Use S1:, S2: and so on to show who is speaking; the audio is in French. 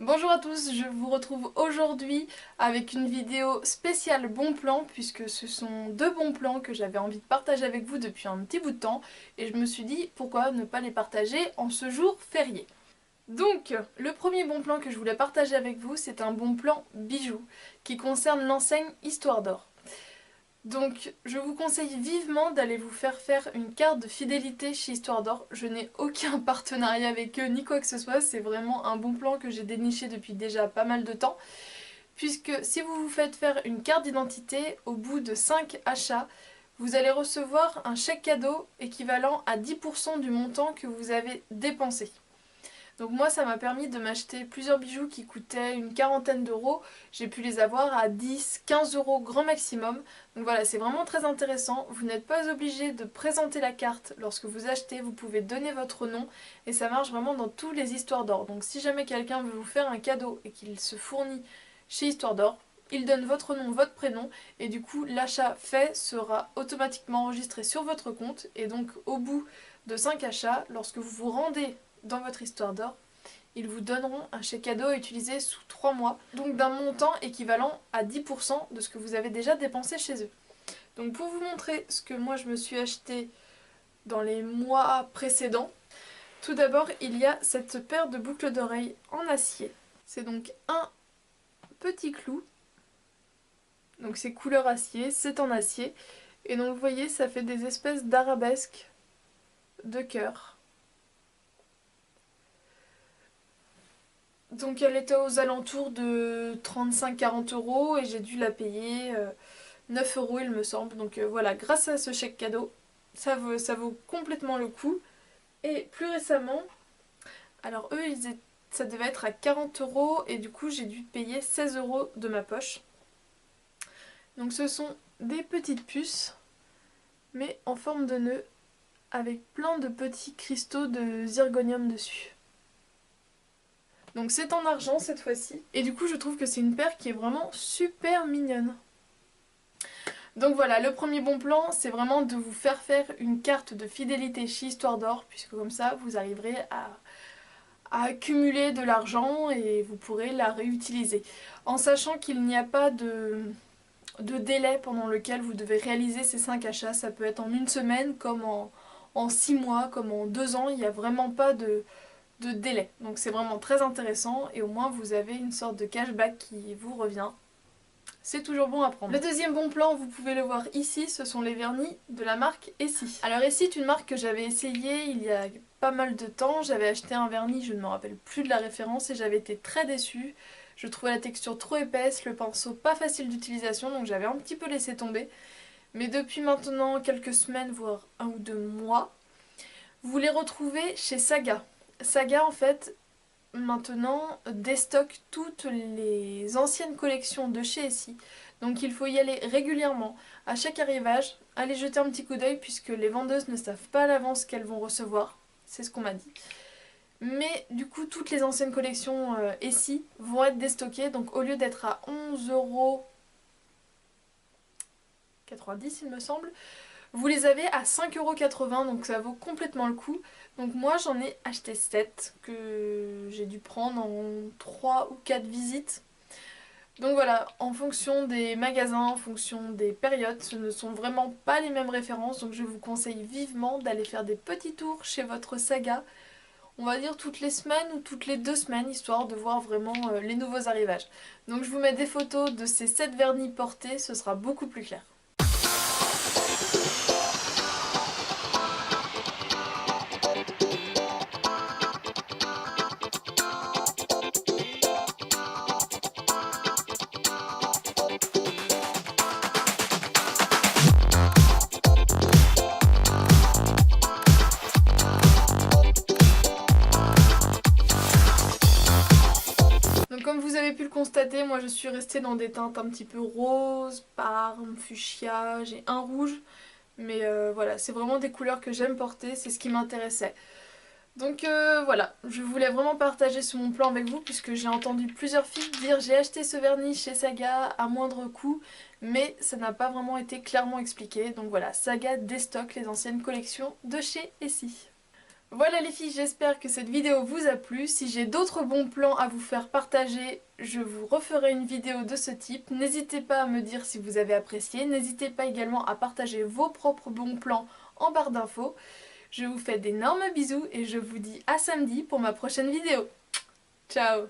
S1: Bonjour à tous, je vous retrouve aujourd'hui avec une vidéo spéciale bon plan puisque ce sont deux bons plans que j'avais envie de partager avec vous depuis un petit bout de temps et je me suis dit pourquoi ne pas les partager en ce jour férié. Donc le premier bon plan que je voulais partager avec vous, c'est un bon plan bijoux qui concerne l'enseigne Histoire d'Or. Donc je vous conseille vivement d'aller vous faire une carte de fidélité chez Histoire d'Or. Je n'ai aucun partenariat avec eux ni quoi que ce soit, c'est vraiment un bon plan que j'ai déniché depuis déjà pas mal de temps. Puisque si vous vous faites faire une carte d'identité, au bout de 5 achats, vous allez recevoir un chèque cadeau équivalent à 10% du montant que vous avez dépensé. Donc moi ça m'a permis de m'acheter plusieurs bijoux qui coûtaient une quarantaine d'euros. J'ai pu les avoir à 10, 15 euros grand maximum. Donc voilà, c'est vraiment très intéressant. Vous n'êtes pas obligé de présenter la carte lorsque vous achetez. Vous pouvez donner votre nom et ça marche vraiment dans toutes les histoires d'or. Donc si jamais quelqu'un veut vous faire un cadeau et qu'il se fournit chez Histoire d'Or, il donne votre nom, votre prénom et du coup l'achat fait sera automatiquement enregistré sur votre compte. Et donc au bout de 5 achats, lorsque vous vous rendez dans votre Histoire d'Or, ils vous donneront un chèque cadeau à utiliser sous 3 mois, donc d'un montant équivalent à 10% de ce que vous avez déjà dépensé chez eux. Donc pour vous montrer ce que moi je me suis acheté dans les mois précédents, tout d'abord il y a cette paire de boucles d'oreilles en acier. C'est donc un petit clou, donc c'est couleur acier, c'est en acier, et donc vous voyez ça fait des espèces d'arabesques de cœur. Donc elle était aux alentours de 35-40 euros et j'ai dû la payer 9 euros il me semble. Donc voilà, grâce à ce chèque cadeau, ça vaut complètement le coup. Et plus récemment, alors eux ça devait être à 40 euros et du coup j'ai dû payer 16 euros de ma poche. Donc ce sont des petites puces mais en forme de nœud avec plein de petits cristaux de zirconium dessus. Donc c'est en argent cette fois-ci. Et du coup je trouve que c'est une paire qui est vraiment super mignonne. Donc voilà, le premier bon plan, c'est vraiment de vous faire une carte de fidélité chez Histoire d'Or, puisque comme ça vous arriverez à accumuler de l'argent et vous pourrez la réutiliser. En sachant qu'il n'y a pas de délai pendant lequel vous devez réaliser ces 5 achats, ça peut être en une semaine, comme en 6 mois, comme en 2 ans, il n'y a vraiment pas de délai. Donc c'est vraiment très intéressant et au moins vous avez une sorte de cashback qui vous revient. C'est toujours bon à prendre. Le deuxième bon plan, vous pouvez le voir ici, ce sont les vernis de la marque Essie. Alors Essie est une marque que j'avais essayé il y a pas mal de temps. J'avais acheté un vernis, je ne me rappelle plus de la référence et j'avais été très déçue. Je trouvais la texture trop épaisse, le pinceau pas facile d'utilisation, donc j'avais un petit peu laissé tomber. Mais depuis maintenant quelques semaines, voire 1 ou 2 mois, vous les retrouvez chez Saga. Saga en fait maintenant déstocke toutes les anciennes collections de chez Essie. Donc il faut y aller régulièrement. À chaque arrivage, aller jeter un petit coup d'œil puisque les vendeuses ne savent pas à l'avance qu'elles vont recevoir. C'est ce qu'on m'a dit. Mais du coup, toutes les anciennes collections Essie vont être déstockées. Donc au lieu d'être à 11,90 € il me semble, vous les avez à 5,80 € donc ça vaut complètement le coup. Donc moi j'en ai acheté 7 que j'ai dû prendre en 3 ou 4 visites. Donc voilà, en fonction des magasins, en fonction des périodes, ce ne sont vraiment pas les mêmes références. Donc je vous conseille vivement d'aller faire des petits tours chez votre Saga. On va dire toutes les semaines ou toutes les 2 semaines, histoire de voir vraiment les nouveaux arrivages. Donc je vous mets des photos de ces 7 vernis portés, ce sera beaucoup plus clair. Donc comme vous avez pu le constater, moi je suis restée dans des teintes un petit peu rose, parme, fuchsia, j'ai un rouge. Mais voilà, c'est vraiment des couleurs que j'aime porter, c'est ce qui m'intéressait. Donc voilà, je voulais vraiment partager ce mon plan avec vous puisque j'ai entendu plusieurs filles dire j'ai acheté ce vernis chez Saga à moindre coût, mais ça n'a pas vraiment été clairement expliqué. Donc voilà, Saga déstocke les anciennes collections de chez Essie. Voilà les filles, j'espère que cette vidéo vous a plu. Si j'ai d'autres bons plans à vous faire partager, je vous referai une vidéo de ce type. N'hésitez pas à me dire si vous avez apprécié. N'hésitez pas également à partager vos propres bons plans en barre d'infos. Je vous fais d'énormes bisous et je vous dis à samedi pour ma prochaine vidéo. Ciao!